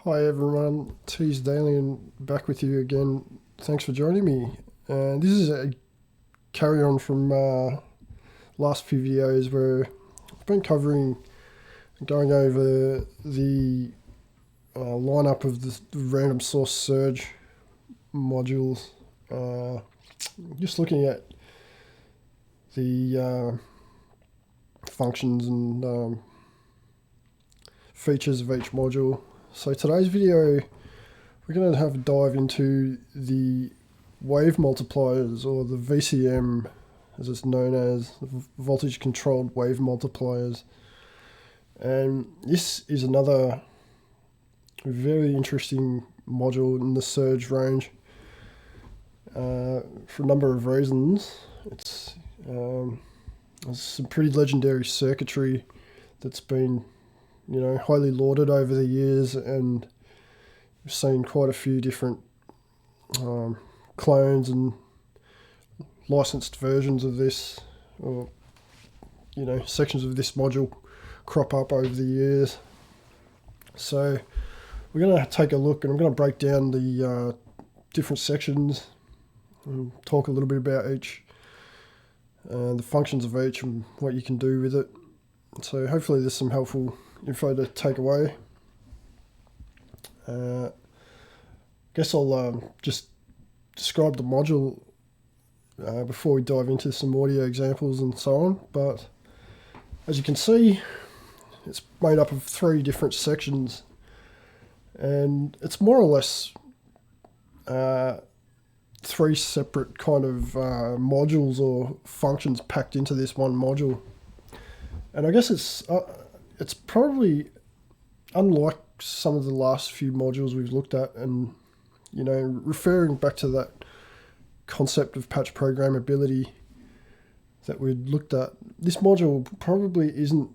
Hi everyone, T's Daily and back with you again. Thanks for joining me. This is a carry on from last few videos where I've been going over the lineup of the random source Serge modules. Just looking at the functions and features of each module. So today's video, we're going to have a dive into the Wave Multipliers, or the VCM as it's known as, voltage controlled wave multipliers. And this is another very interesting module in the Serge range for a number of reasons. It's some pretty legendary circuitry that's been highly lauded over the years, and we've seen quite a few different clones and licensed versions of this, or sections of this module crop up over the years. So we're going to take a look, and I'm going to break down the different sections and talk a little bit about each, the functions of each and what you can do with it. So hopefully there's some helpful info to take away. Guess I'll just describe the module before we dive into some audio examples and so on. But as you can see, it's made up of 3 different sections, and it's more or less 3 separate kind of modules or functions packed into this one module. And I guess it's probably unlike some of the last few modules we've looked at, and referring back to that concept of patch programmability that we'd looked at, this module probably isn't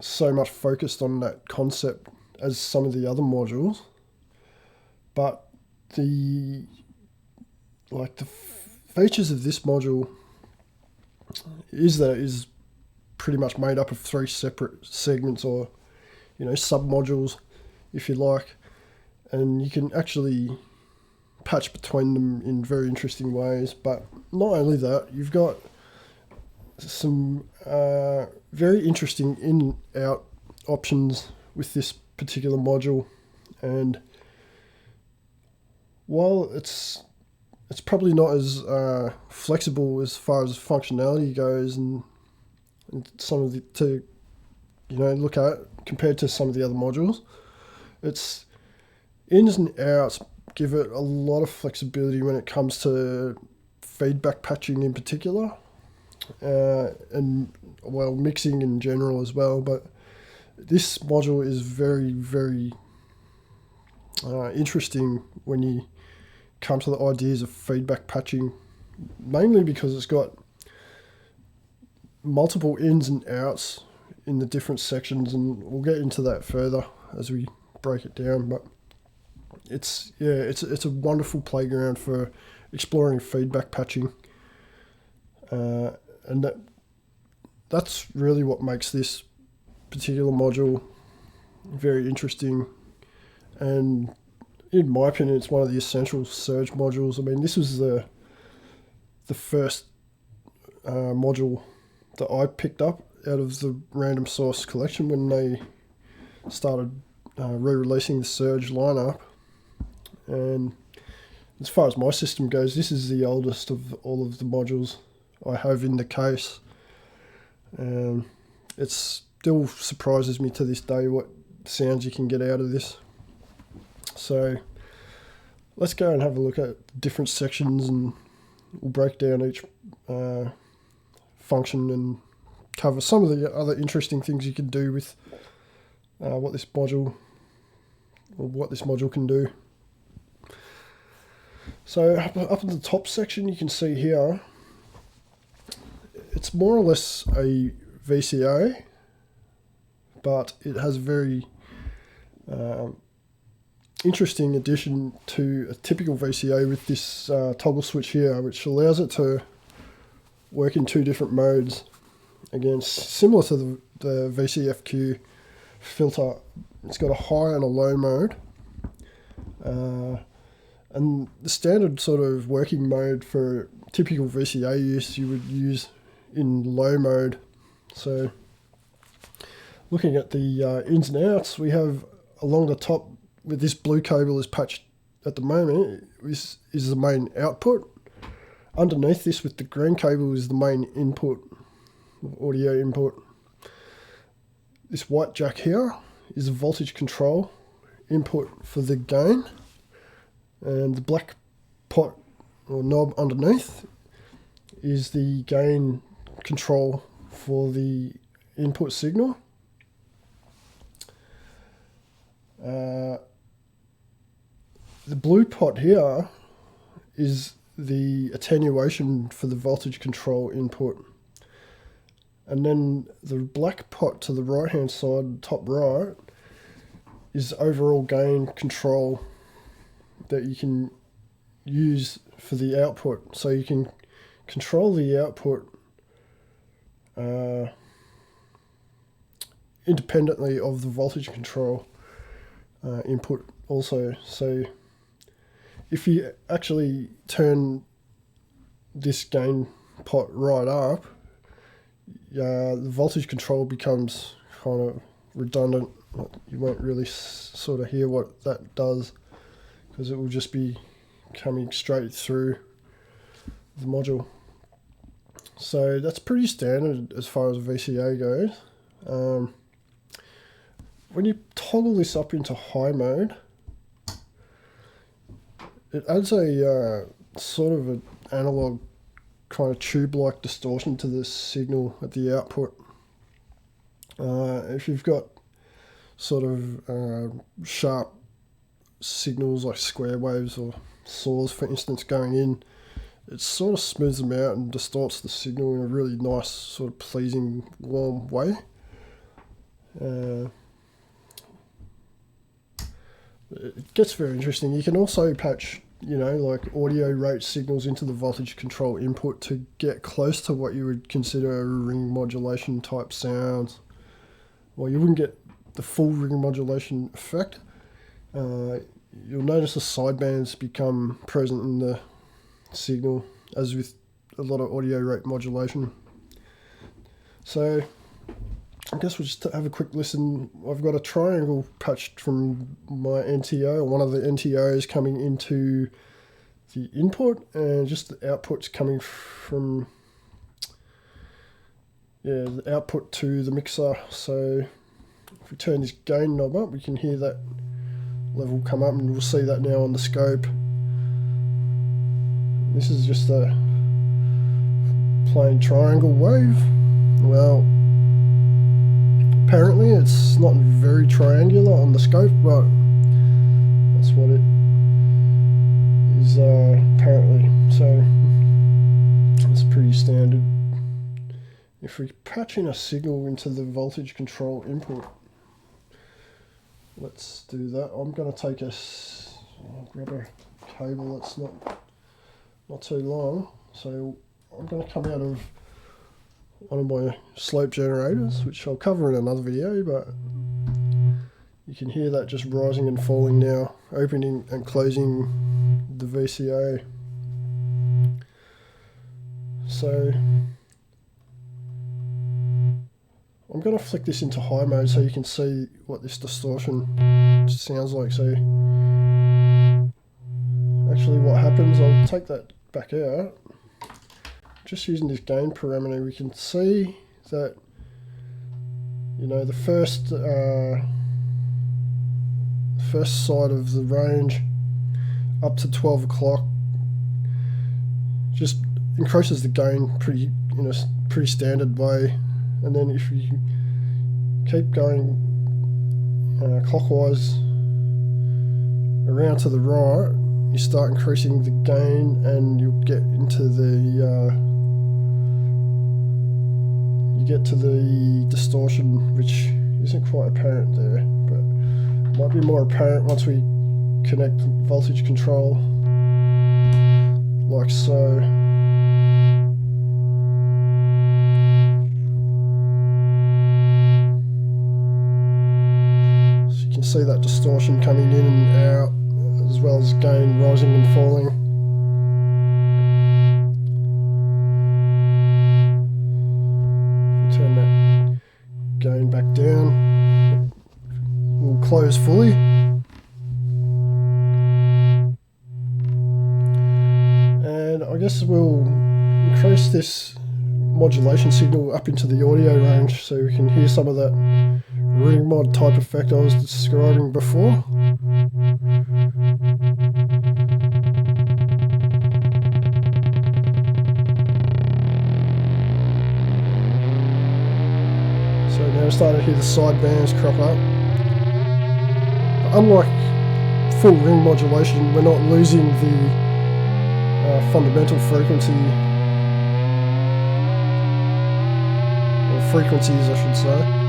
so much focused on that concept as some of the other modules, but the features of this module is that it is pretty much made up of 3 separate segments, or sub-modules if you like, and you can actually patch between them in very interesting ways. But not only that, you've got some very interesting in-out options with this particular module, and while it's probably not as flexible as far as functionality goes, and some of the to look at compared to some of the other modules, its ins and outs give it a lot of flexibility when it comes to feedback patching in particular, and mixing in general as well. But this module is very, very interesting when you come to the ideas of feedback patching, mainly because it's got multiple ins and outs in the different sections, and we'll get into that further as we break it down. But it's a wonderful playground for exploring feedback patching, and that's really what makes this particular module very interesting. And in my opinion, it's one of the essential Serge modules. I mean, this was the first module that I picked up out of the random source collection when they started re-releasing the Serge lineup. And as far as my system goes, this is the oldest of all of the modules I have in the case. It still surprises me to this day what sounds you can get out of this. So let's go and have a look at different sections, and we'll break down each function and cover some of the other interesting things you can do with what this module can do. So up in the top section, you can see here, it's more or less a VCA, but it has a very interesting addition to a typical VCA with this toggle switch here, which allows it to work in 2 different modes. Again, similar to the VCFQ filter, it's got a high and a low mode. And the standard sort of working mode for typical VCA use you would use in low mode. So looking at the ins and outs, we have along the top where this blue cable is patched at the moment is the main output. Underneath this with the green cable is the main input, audio input. This white jack here is a voltage control input for the gain, and the black pot or knob underneath is the gain control for the input signal. The blue pot here is the attenuation for the voltage control input. And then the black pot to the right hand side, top right, is overall gain control that you can use for the output. So you can control the output independently of the voltage control input also. So if you actually turn this gain pot right up, the voltage control becomes kind of redundant. You won't really sort of hear what that does because it will just be coming straight through the module. So that's pretty standard as far as VCA goes. When you toggle this up into high mode, it adds a sort of an analog kind of tube-like distortion to the signal at the output. If you've got sort of sharp signals like square waves or saws, for instance, going in, it sort of smooths them out and distorts the signal in a really nice, sort of pleasing, warm way. It gets very interesting. You can also patch, like audio rate signals into the voltage control input to get close to what you would consider a ring modulation type sounds. Well, you wouldn't get the full ring modulation effect. You'll notice the sidebands become present in the signal, as with a lot of audio rate modulation. So I guess we'll just have a quick listen. I've got a triangle patched from my NTO, or one of the NTOs coming into the input, and just the outputs coming from the output to the mixer. So if we turn this gain knob up, we can hear that level come up, and we'll see that now on the scope. This is just a plain triangle wave. Well, apparently it's not very triangular on the scope, but that's what it is apparently. So it's pretty standard. If we patch in a signal into the voltage control input, let's do that. I'm going to take I'll grab a cable that's not too long. So I'm going to come out of one of my slope generators, which I'll cover in another video, but you can hear that just rising and falling now, opening and closing the VCA. So I'm going to flick this into high mode so you can see what this distortion sounds like. So actually what happens, I'll take that back out. Just using this gain parameter, we can see that, the first side of the range up to 12 o'clock just increases the gain in a pretty standard way, and then if you keep going clockwise around to the right, you start increasing the gain, and you'll get into the distortion, which isn't quite apparent there, but might be more apparent once we connect voltage control, like so. So you can see that distortion coming in and out, as well as gain rising and falling. Turn that gain back down. We'll close fully. And I guess we'll increase this modulation signal up into the audio range so we can hear some of that ring mod type effect I was describing before. So now we're starting to hear the side bands crop up. But unlike full ring modulation, we're not losing the fundamental frequency, or frequencies I should say.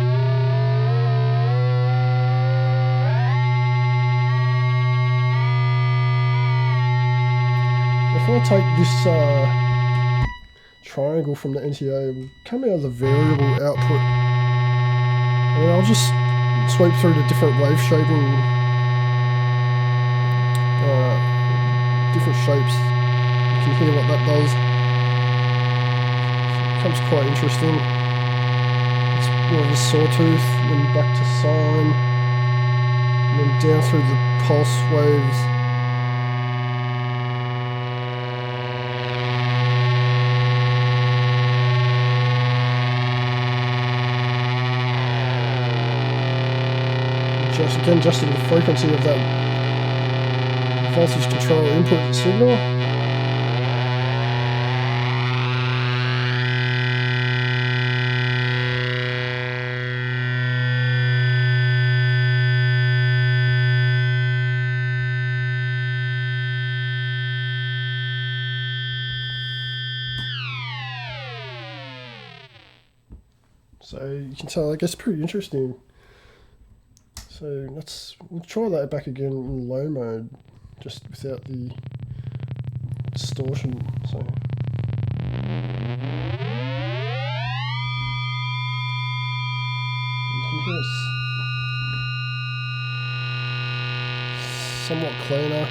If I take this triangle from the NTO, we'll come out of the variable output, and then I'll just sweep through the different wave shaping, different shapes. You can hear what that does. It becomes quite interesting. It's more of a sawtooth, then back to sine, and then down through the pulse waves. Again, adjusting the frequency of that voltage control input signal. So you can tell, I guess, pretty interesting. So we'll try that back again in low mode, just without the distortion. So you can hear it's somewhat cleaner.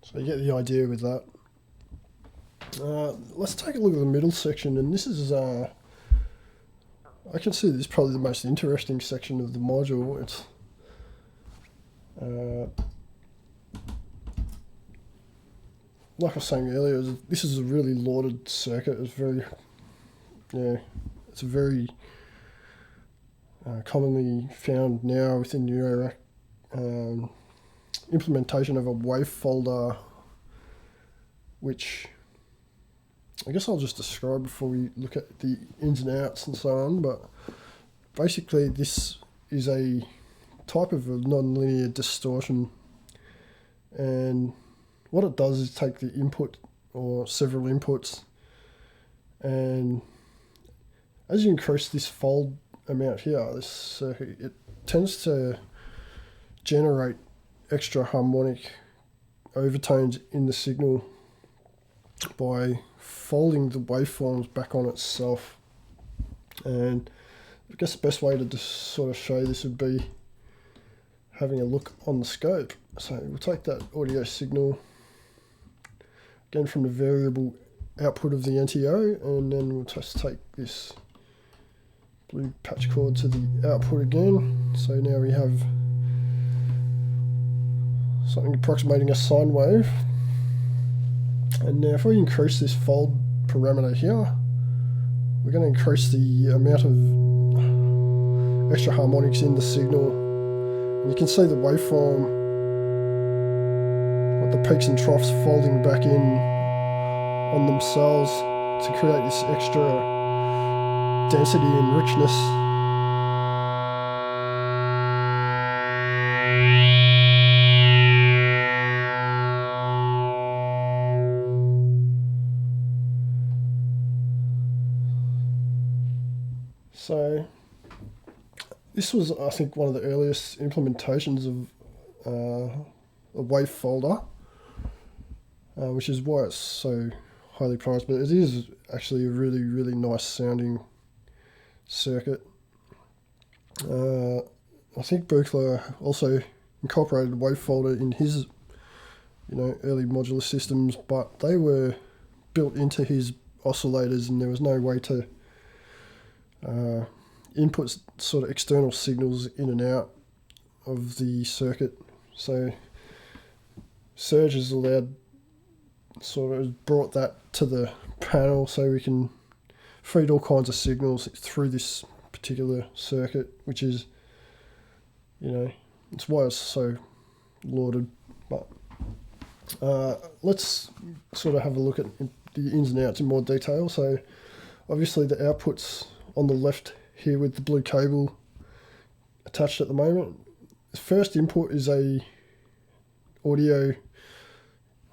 So you get the idea with that. Let's take a look at the middle section, and this is, I consider this probably the most interesting section of the module. It's like I was saying earlier, this is a really lauded circuit. It's very, it's a very commonly found now within Eurorack implementation of a wave folder, which I guess I'll just describe before we look at the ins and outs and so on. But basically this is a type of a nonlinear distortion, and what it does is take the input or several inputs, and as you increase this fold amount here, this circuit, it tends to generate extra harmonic overtones in the signal by folding the waveforms back on itself. And I guess the best way to just sort of show this would be having a look on the scope. So we'll take that audio signal again from the variable output of the NTO, and then we'll just take this blue patch cord to the output again. So now we have something approximating a sine wave. And now if we increase this fold parameter here, we're going to increase the amount of extra harmonics in the signal. And you can see the waveform, with the peaks and troughs folding back in on themselves to create this extra density and richness. So this was, I think, one of the earliest implementations of a wave folder, which is why it's so highly prized, but it is actually a really, really nice sounding circuit. I think Buchler also incorporated a wave folder in his, early modular systems, but they were built into his oscillators, and there was no way to input sort of external signals in and out of the circuit. So Serge has brought that to the panel, so we can feed all kinds of signals through this particular circuit, which is, it's why it's so lauded. But let's sort of have a look at the ins and outs in more detail. So obviously the outputs on the left here with the blue cable attached at the moment. The first input is a audio.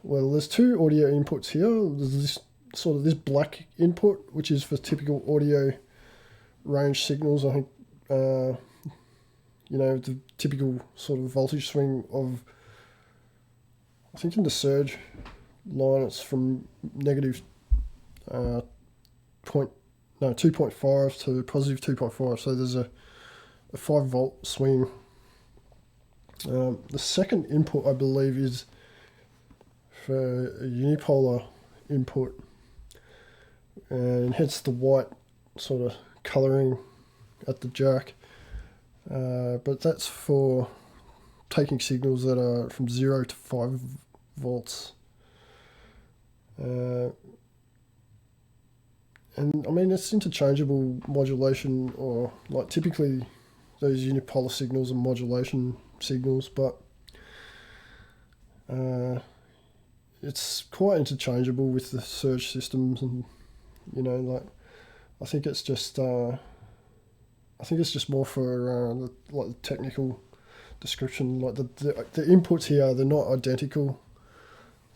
Well, there's two audio inputs here. There's this black input, which is for typical audio range signals. I think, the typical sort of voltage swing of, I think in the Serge line, it's from negative 2.5 to positive 2.5. So there's a 5 volt swing. The second input, I believe, is for a unipolar input, and hence the white sort of colouring at the jack. But that's for taking signals that are from 0 to 5 volts. And I mean, it's interchangeable modulation, or like typically those unipolar signals are modulation signals, but it's quite interchangeable with the Serge systems, and I think it's just more for the technical description. Like the inputs here, they're not identical,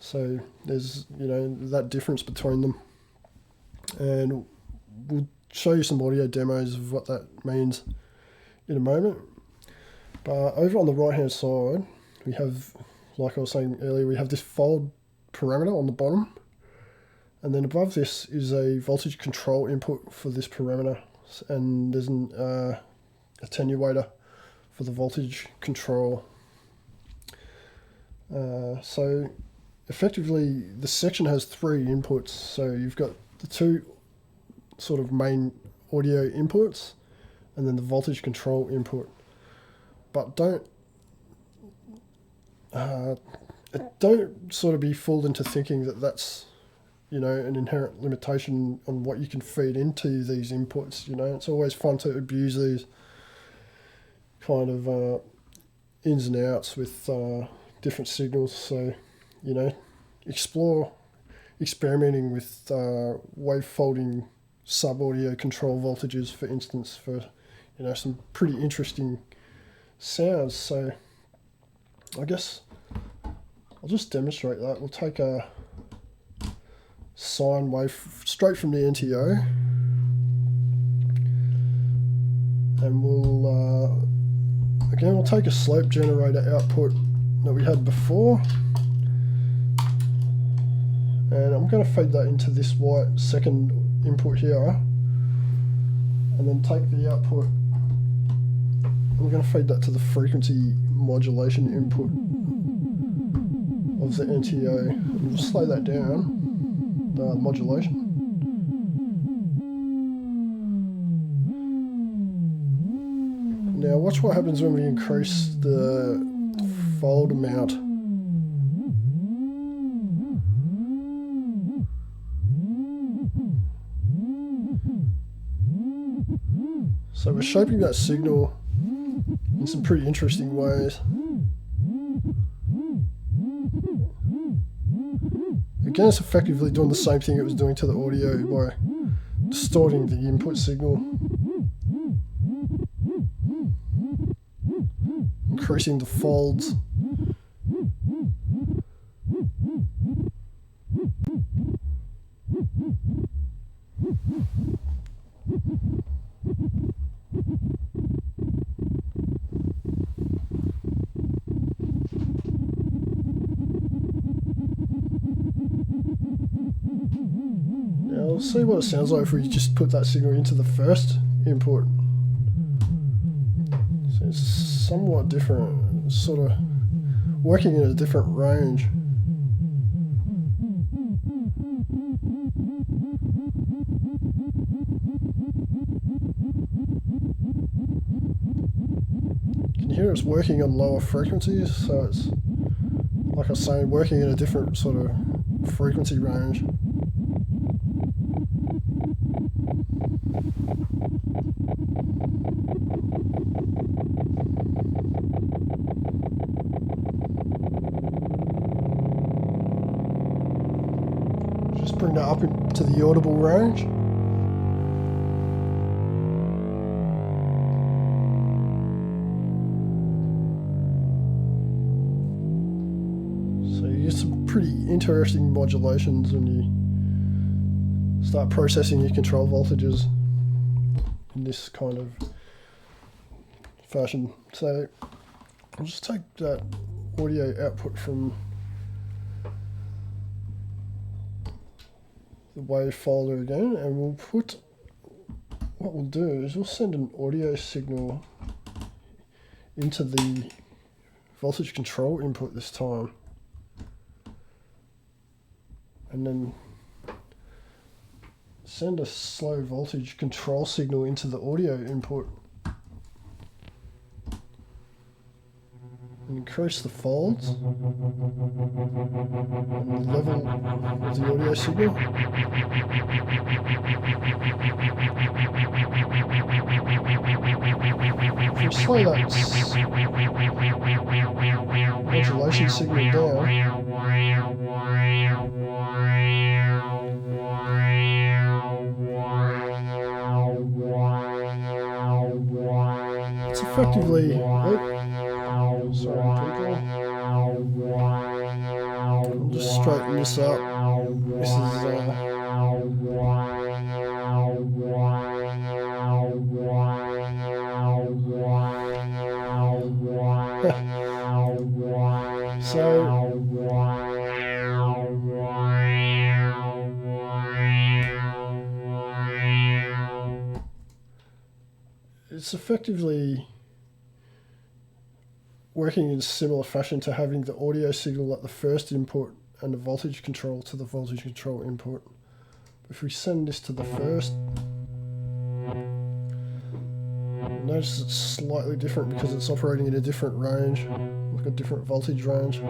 so there's that difference between them, and we'll show you some audio demos of what that means in a moment. But over on the right hand side, we have, like I was saying earlier, we have this fold parameter on the bottom, and then above this is a voltage control input for this parameter, and there's an attenuator for the voltage control. So effectively the section has 3 inputs. So you've got the 2 sort of main audio inputs, and then the voltage control input. But don't sort of be fooled into thinking that that's an inherent limitation on what you can feed into these inputs. It's always fun to abuse these kind of ins and outs with different signals. So explore experimenting with wave folding sub audio control voltages, for instance, for some pretty interesting sounds. So I guess I'll just demonstrate that. We'll take a sine wave straight from the NTO, and we'll take a slope generator output that we had before, and I'm going to feed that into this white second input here, and then take the output. I'm going to feed that to the frequency modulation input of the NTO, and we'll slow that down, the modulation. Now watch what happens when we increase the fold amount. So we're shaping that signal in some pretty interesting ways. Again, it's effectively doing the same thing it was doing to the audio by distorting the input signal, increasing the folds. see what it sounds like if we just put that signal into the first input. So it's somewhat different, it's sort of working in a different range. You can hear it's working on lower frequencies, so it's, like I was saying, working in a different sort of frequency range. Just bring that up into the audible range. So you get some pretty interesting modulations when you start processing your control voltages in this kind of fashion. So I'll just take that audio output from the wave folder again, and we'll put, what we'll do is we'll send an audio signal into the voltage control input this time, and then send a slow voltage control signal into the audio input. Increase the folds and the level of the audio signal. If we slow that modulation signal down, it's effectively, sorry people, I'll just straighten this up. This is so it's effectively working in a similar fashion to having the audio signal at the first input and the voltage control to the voltage control input. If we send this to the first, notice it's slightly different because it's operating in a different range, like a different voltage range.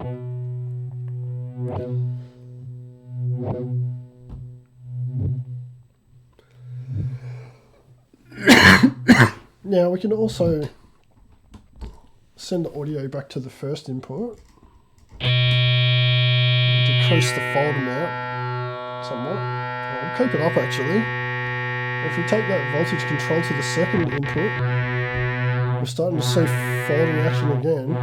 Now we can also send the audio back to the first input, decrease the fold amount somewhat. We'll keep it up actually. If we take that voltage control to the second input, we're starting to see folding action again.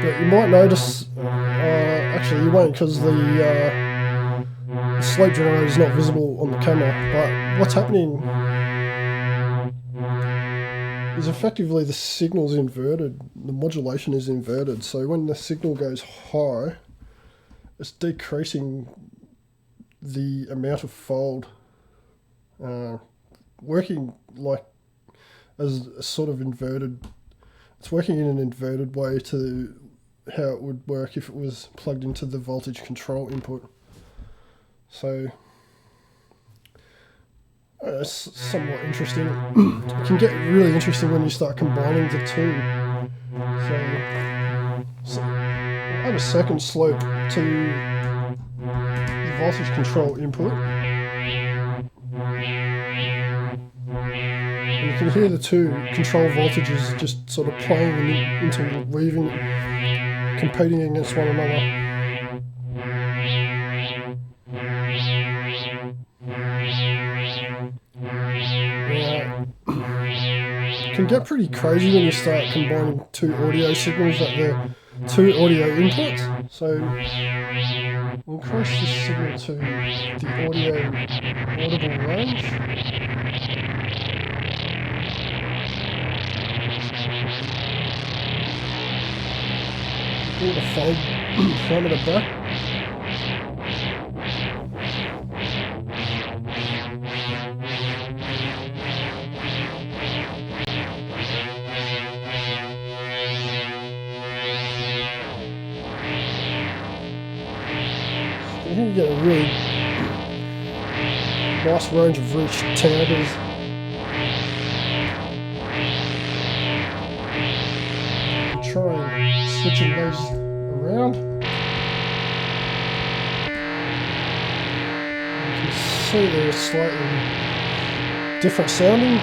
But you might notice, actually you won't, because the sleep generator is not visible on the camera, but what's happening is effectively the signal's inverted, the modulation is inverted, so when the signal goes high, it's decreasing the amount of fold, working like as a sort of inverted, it's working in an inverted way to how it would work if it was plugged into the voltage control input. So it's somewhat interesting. It can get really interesting when you start combining the two. So add a second slope to the voltage control input. And you can hear the two control voltages just sort of playing and interweaving, competing against one another. It can get pretty crazy when you start combining two audio signals at the two audio inputs. So we'll increase this signal to the audio audible range. Pull the fold parameter back. here you get a really nice range of rich timbres. Try switching those around. You can see they're slightly different sounding.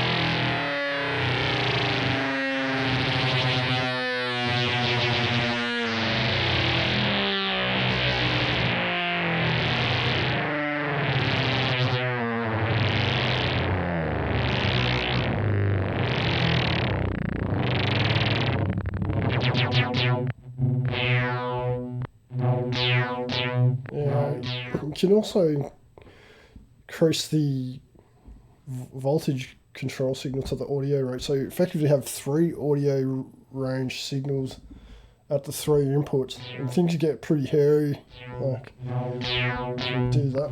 You can also increase the voltage control signal to the audio rate. So you effectively have 3 audio range signals at the 3 inputs, and things get pretty hairy. Like, do that.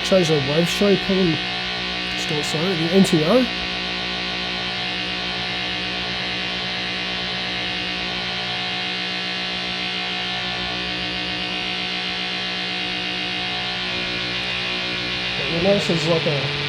Change the wave shape and start saying the NTO. You'll notice there's like a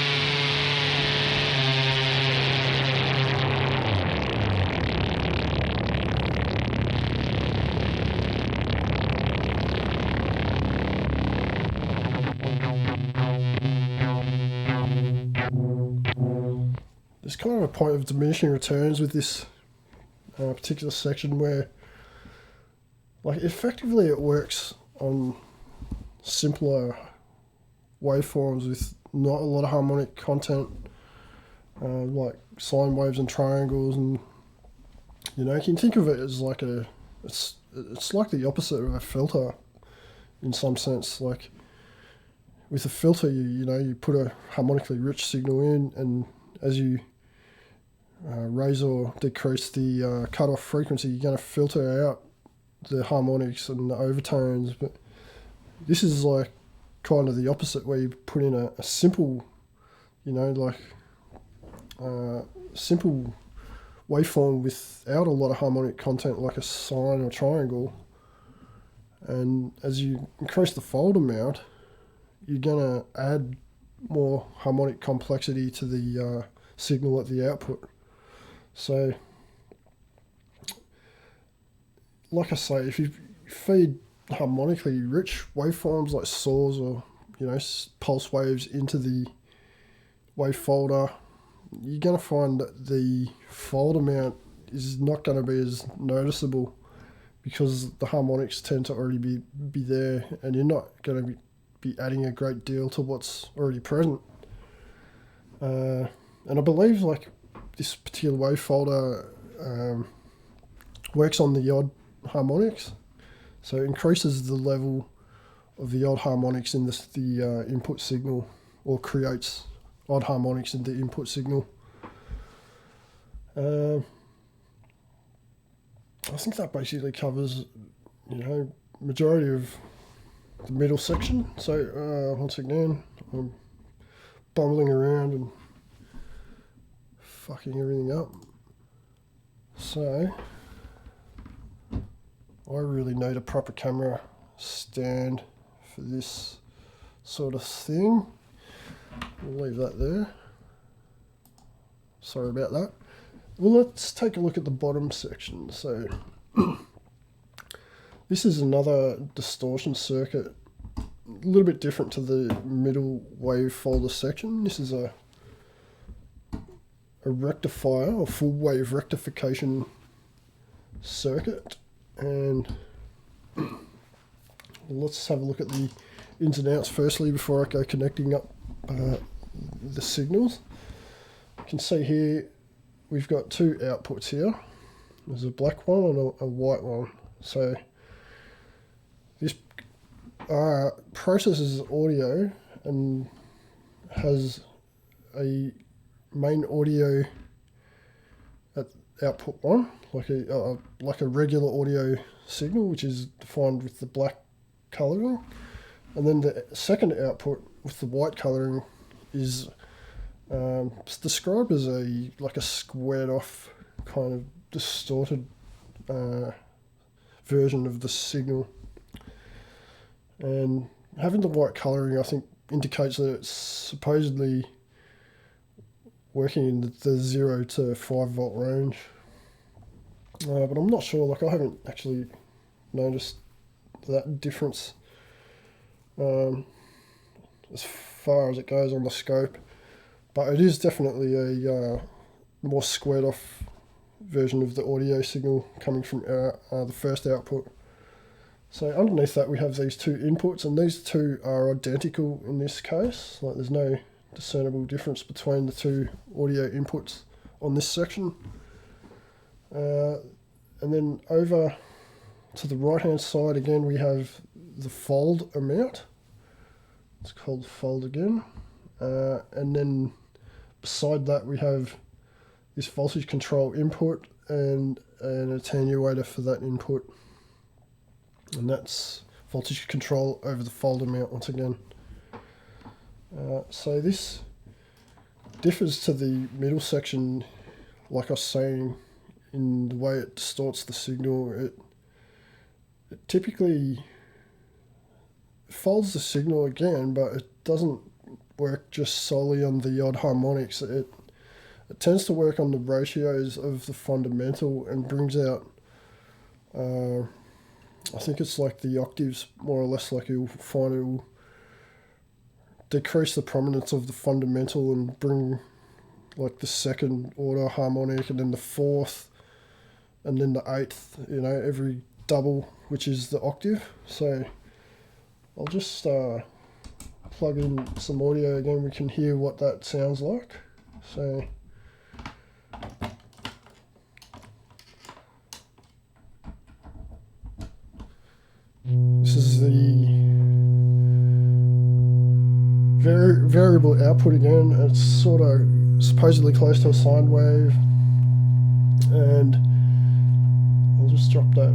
there's kind of a point of diminishing returns with this particular section where, like, effectively it works on simpler waveforms with not a lot of harmonic content, like sine waves and triangles, and you know, you can think of it as like it's like the opposite of a filter in some sense. Like with a filter, you put a harmonically rich signal in, and as you raise or decrease the cutoff frequency, you're going to filter out the harmonics and the overtones. But this is like kind of the opposite, where you put in a simple, simple waveform without a lot of harmonic content, like a sine or triangle. And as you increase the fold amount, you're going to add more harmonic complexity to the signal at the output. So, like I say, if you feed harmonically rich waveforms like saws or pulse waves into the wave folder, you're going to find that the fold amount is not going to be as noticeable, because the harmonics tend to already be there, and you're not going to be adding a great deal to what's already present. And I believe like this particular wave folder works on the odd harmonics, so it increases the level of the odd harmonics in the input signal, or creates odd harmonics in the input signal. I think that basically covers, majority of the middle section. So once again, I'm bumbling around and fucking everything up. So I really need a proper camera stand for this sort of thing. We'll leave that there. Sorry about that. Well, let's take a look at the bottom section. So this is another distortion circuit, a little bit different to the middle wave folder section. This is a rectifier, or full wave rectification circuit, and let's have a look at the ins and outs firstly before I go connecting up the signals. You can see here we've got 2 outputs here. There's a black one and a white one. So this processes audio and has a main audio at output 1, like a regular audio signal, which is defined with the black colouring, and then the second output with the white colouring is it's described as a squared off kind of distorted version of the signal. And having the white colouring, I think, indicates that it's supposedly working in the 0 to 5 volt range. But I'm not sure, I haven't actually noticed that difference as far as it goes on the scope. But it is definitely a more squared off version of the audio signal coming from the first output. So underneath that we have these two inputs, and these two are identical in this case. There's no discernible difference between the two audio inputs on this section. And then over to the right hand side again we have the fold amount. It's called fold again. And then beside that we have this voltage control input and an attenuator for that input. And that's voltage control over the fold amount once again. So this differs to the middle section, like I was saying, in the way it distorts the signal. It typically folds the signal again, but it doesn't work just solely on the odd harmonics. It tends to work on the ratios of the fundamental and brings out I think it's like the octaves, more or less. You'll find it will decrease the prominence of the fundamental and bring the second order harmonic, and then the fourth, and then the eighth, every double, which is the octave. So I'll just plug in some audio again, we can hear what that sounds like. So this is the variable output again. It's sort of supposedly close to a sine wave, and I'll just drop that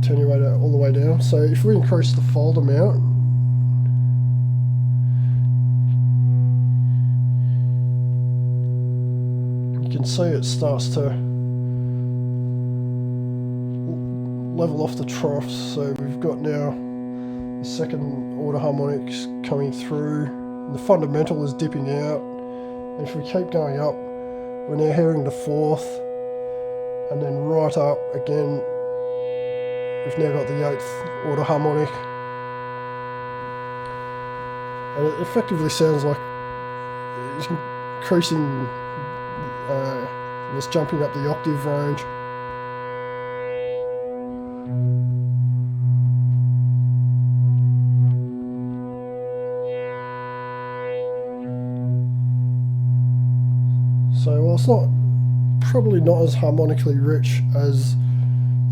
attenuator all the way down. So if we increase the fold amount, you can see it starts to level off the troughs. So we've got now the second order harmonics coming through, and the fundamental is dipping out, and if we keep going up we're now hearing the fourth, and then right up again we've now got the eighth order harmonic, and it effectively sounds like it's increasing, it's jumping up the octave range. So while it's probably not as harmonically rich as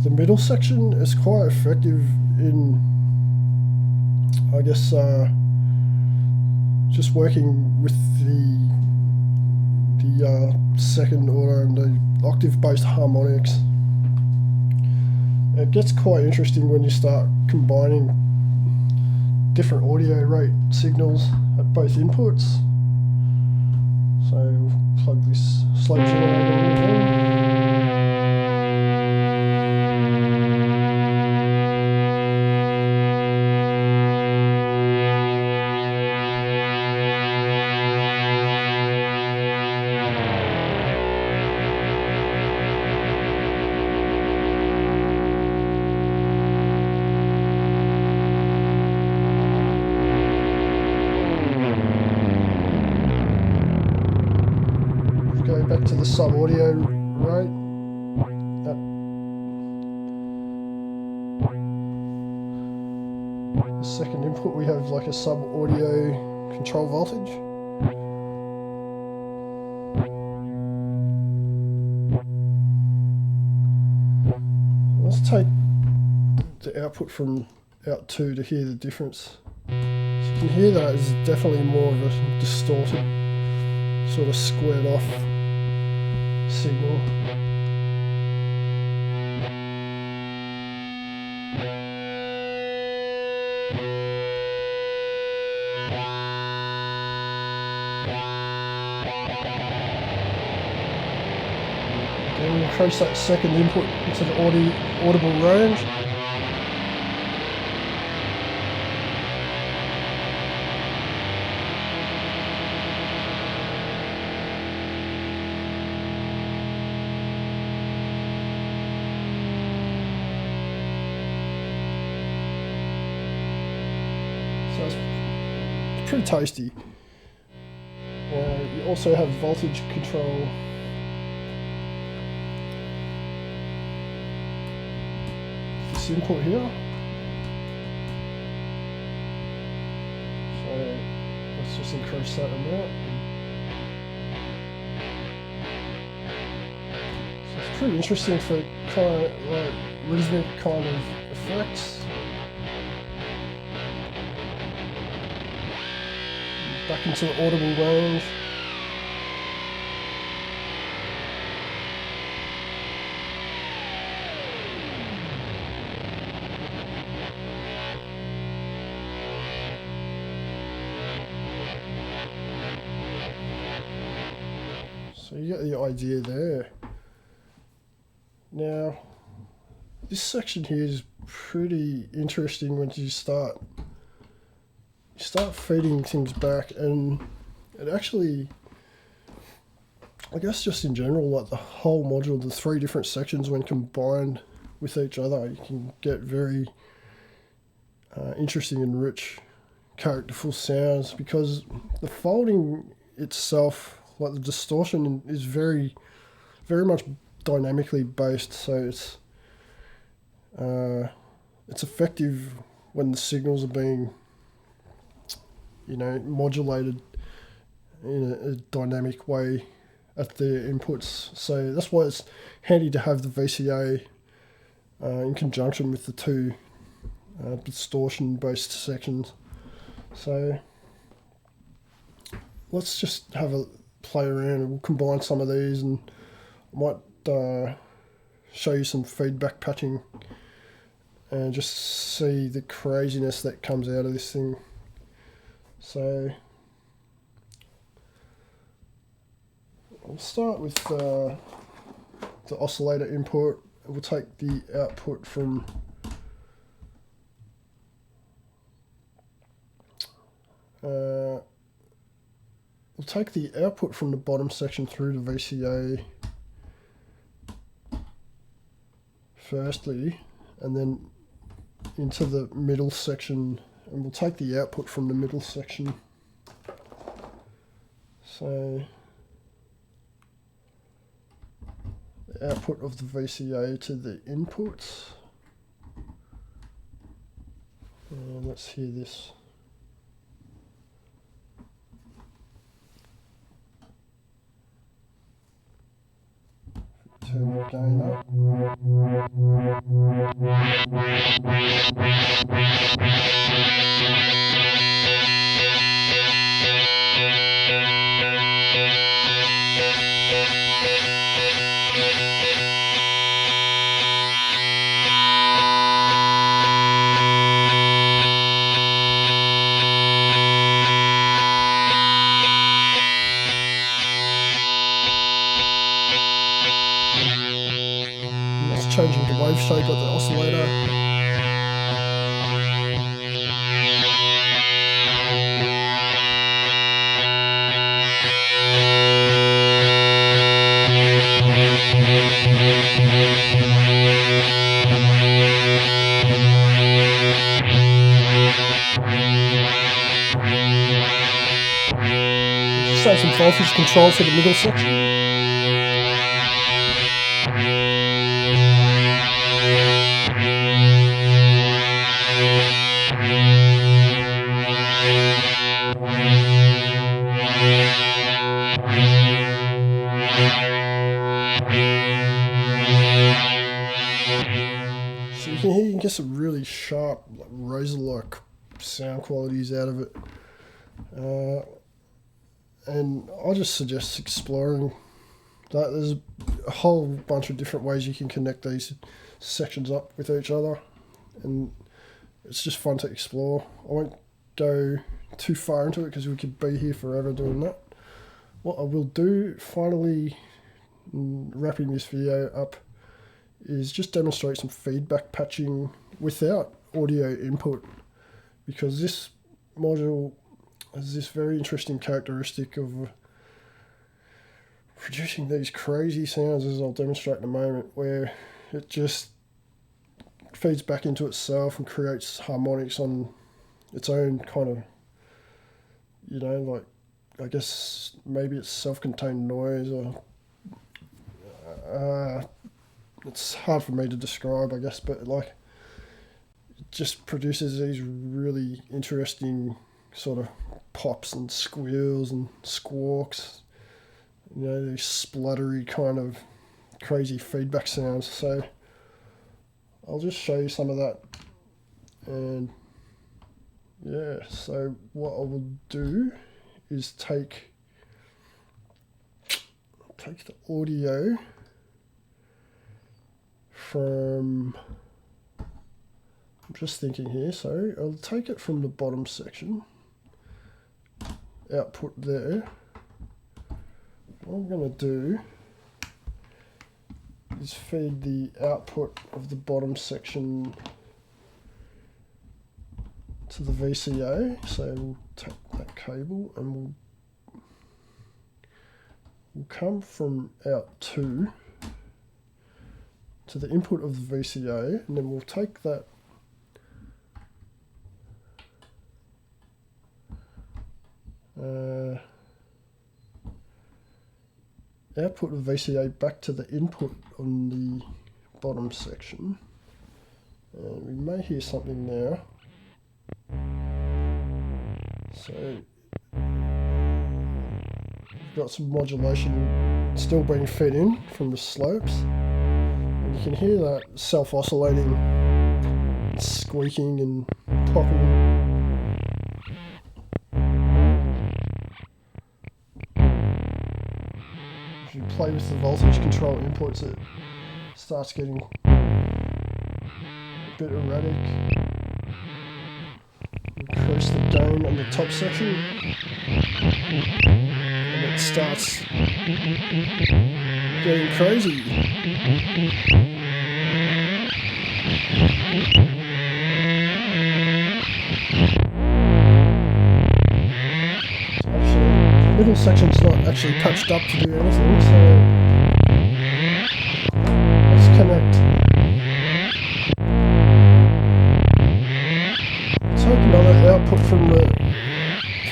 the middle section, it's quite effective in, I guess, just working with the second order and the octave-based harmonics. It gets quite interesting when you start combining different audio rate signals at both inputs. So we'll plug this slope generator in again. Go back to the sub audio rate. The second input we have a sub audio control voltage. Let's take the output from out 2 to hear the difference. So you can hear that it's definitely more of a distorted, sort of squared off signal. and increase that second input into the audible range. So it's pretty tasty. You also have voltage control. This input here. So let's just increase that amount. So it's pretty interesting for kind of like rhythmic kind of effects. Back into the audible range. So you get the idea there. Now, this section here is pretty interesting when you start feeding things back, and it actually, I guess just in general, like the whole module, the three different sections when combined with each other, you can get very interesting and rich characterful sounds, because the folding itself, like the distortion, is very much dynamically based, so it's effective when the signals are being modulated in a dynamic way at their inputs. So that's why it's handy to have the VCA in conjunction with the two distortion-based sections. So let's just have a play around, and we'll combine some of these, and I might show you some feedback patching and just see the craziness that comes out of this thing. So I'll start with the oscillator input. We'll take the output from the bottom section through the VCA firstly, and then into the middle section, and we'll take the output from the middle section. So the output of the VCA to the inputs, and let's hear this. Turn the gain up. Changing the wave shape of the oscillator. Just add some voltage control for the middle section. So you can get some really sharp, like razor-like sound qualities out of it. And I just suggest exploring that. There's a whole bunch of different ways you can connect these sections up with each other, and it's just fun to explore. I won't go too far into it because we could be here forever doing that. What I will do finally wrapping this video up is just demonstrate some feedback patching without audio input, because this module has this very interesting characteristic of producing these crazy sounds, as I'll demonstrate in a moment, where it just feeds back into itself and creates harmonics on its own kind of, you know, like, I guess maybe it's self-contained noise, or it's hard for me to describe, I guess, but like it just produces these really interesting sort of pops and squeals and squawks, you know, these spluttery kind of crazy feedback sounds. So I'll just show you some of that. And yeah, so what I will do is take the audio from, I'm just thinking here, so I'll take it from the bottom section, output there. What I'm going to do is feed the output of the bottom section to the VCA. So we'll take that cable and we'll come from out 2 to the input of the VCA, and then we'll take that output of VCA back to the input on the bottom section. And we may hear something now. So we've got some modulation still being fed in from the slopes. And you can hear that self-oscillating, squeaking and popping. If you play with the voltage control inputs, it starts getting a bit erratic. Increase the gain on the top section, and it starts getting crazy. Middle section's not actually patched up to do anything, so let's connect. Take another output from the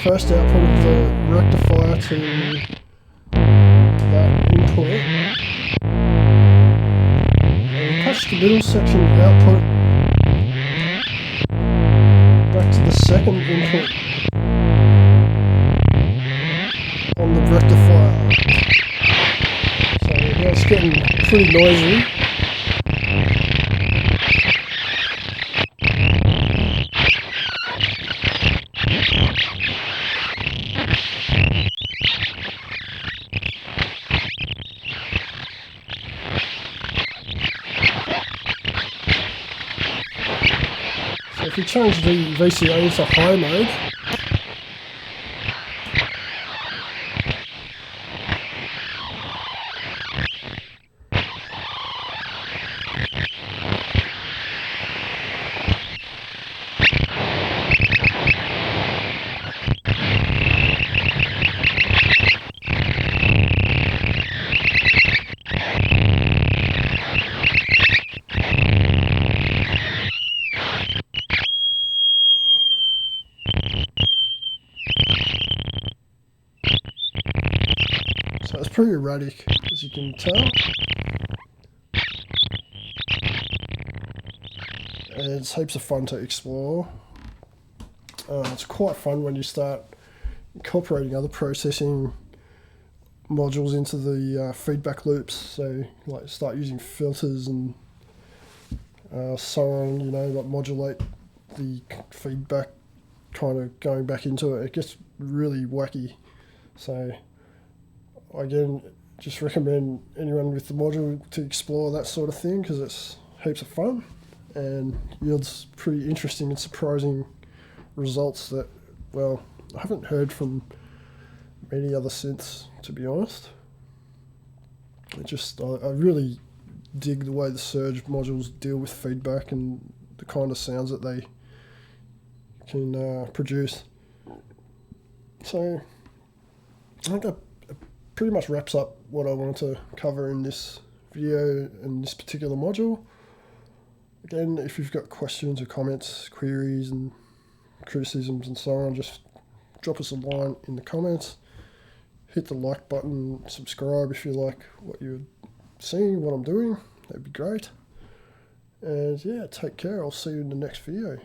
first output of the rectifier to that input, and patch the middle section output back to the second input on the rectifier. So now it's getting pretty noisy. So if we change the VCA to high mode, so it's pretty erratic, as you can tell. And it's heaps of fun to explore. It's quite fun when you start incorporating other processing modules into the feedback loops. So like start using filters and so on, you know, like modulate the feedback kind of going back into it. It gets really wacky. So again, just recommend anyone with the module to explore that sort of thing, because it's heaps of fun and yields pretty interesting and surprising results that, well, I haven't heard from many other synths, to be honest. I really dig the way the Serge modules deal with feedback and the kind of sounds that they can produce. So I think that pretty much wraps up what I wanted to cover in this video and this particular module. Again, if you've got questions or comments, queries and criticisms and so on, just drop us a line in the comments. Hit the like button, subscribe if you like what you're seeing, what I'm doing. That'd be great. And yeah, take care. I'll see you in the next video.